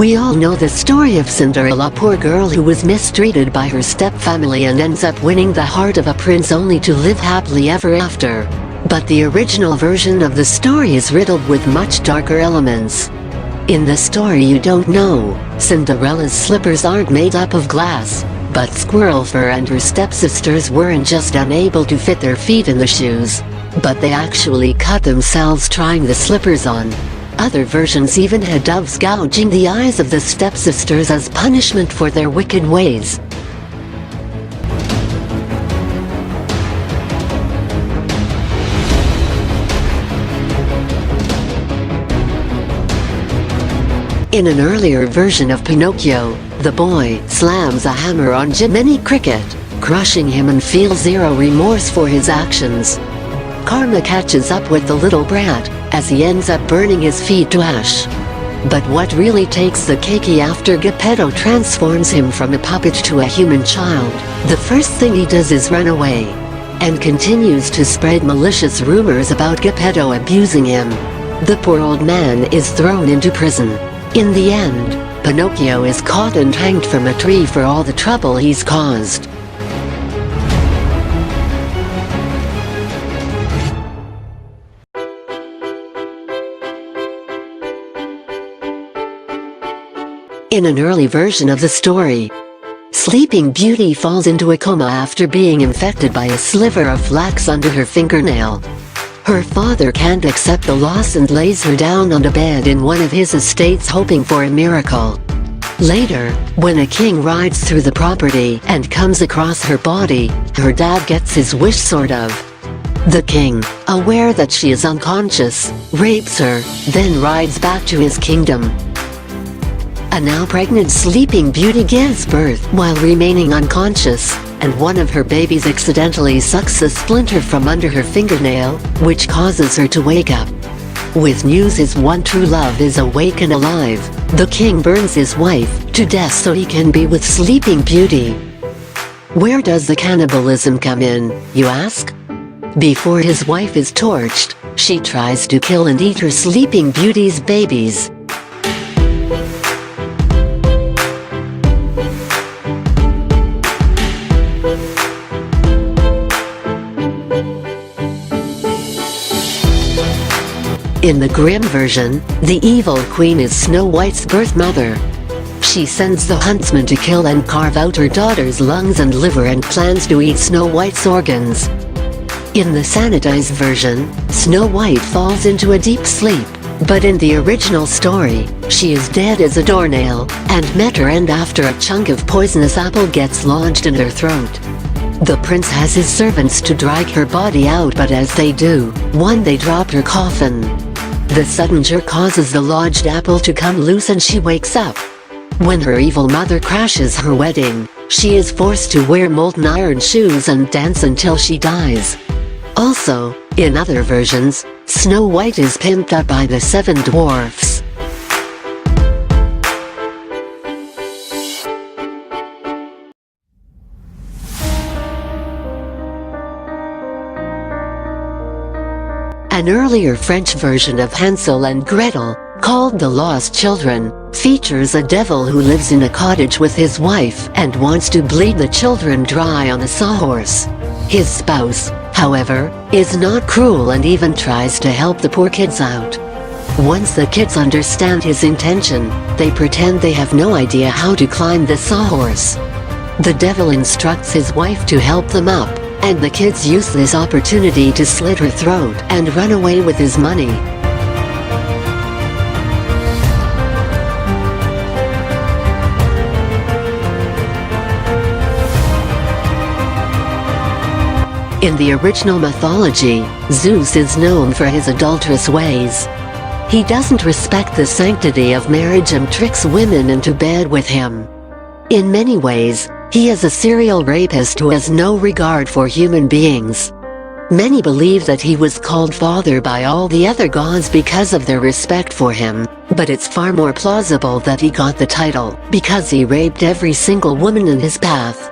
We all know the story of Cinderella, a poor girl who was mistreated by her stepfamily and ends up winning the heart of a prince only to live happily ever after. But the original version of the story is riddled with much darker elements. In the story you don't know, Cinderella's slippers aren't made up of glass, but squirrel fur, and her stepsisters weren't just unable to fit their feet in the shoes, but they actually cut themselves trying the slippers on. Other versions even had doves gouging the eyes of the stepsisters as punishment for their wicked ways. In an earlier version of Pinocchio, the boy slams a hammer on Jiminy Cricket, crushing him, and feels zero remorse for his actions. Karma catches up with the little brat, as he ends up burning his feet to ash. But what really takes the cake after Geppetto transforms him from a puppet to a human child, the first thing he does is run away, and continues to spread malicious rumors about Geppetto abusing him. The poor old man is thrown into prison. In the end, Pinocchio is caught and hanged from a tree for all the trouble he's caused. In an early version of the story, Sleeping Beauty falls into a coma after being infected by a sliver of flax under her fingernail. Her father can't accept the loss and lays her down on a bed in one of his estates hoping for a miracle. Later, when a king rides through the property and comes across her body, her dad gets his wish, sort of. The king, aware that she is unconscious, rapes her, then rides back to his kingdom. A now pregnant Sleeping Beauty gives birth while remaining unconscious, and one of her babies accidentally sucks a splinter from under her fingernail, which causes her to wake up. With news his one true love is awake and alive, the king burns his wife to death so he can be with Sleeping Beauty. Where does the cannibalism come in, you ask? Before his wife is torched, she tries to kill and eat her Sleeping Beauty's babies. In the Grimm version, the evil queen is Snow White's birth mother. She sends the huntsman to kill and carve out her daughter's lungs and liver and plans to eat Snow White's organs. In the sanitized version, Snow White falls into a deep sleep, but in the original story, she is dead as a doornail, and met her end after a chunk of poisonous apple gets lodged in her throat. The prince has his servants to drag her body out, but as they do, they drop her coffin. The sudden jerk causes the lodged apple to come loose and she wakes up. When her evil mother crashes her wedding, she is forced to wear molten iron shoes and dance until she dies. Also, in other versions, Snow White is pimped up by the 7 dwarfs. An earlier French version of Hansel and Gretel, called The Lost Children, features a devil who lives in a cottage with his wife and wants to bleed the children dry on a sawhorse. His spouse, however, is not cruel and even tries to help the poor kids out. Once the kids understand his intention, they pretend they have no idea how to climb the sawhorse. The devil instructs his wife to help them up, and the kids use this opportunity to slit her throat and run away with his money. In the original mythology, Zeus is known for his adulterous ways. He doesn't respect the sanctity of marriage and tricks women into bed with him. In many ways, he is a serial rapist who has no regard for human beings. Many believe that he was called father by all the other gods because of their respect for him, but it's far more plausible that he got the title because he raped every single woman in his path.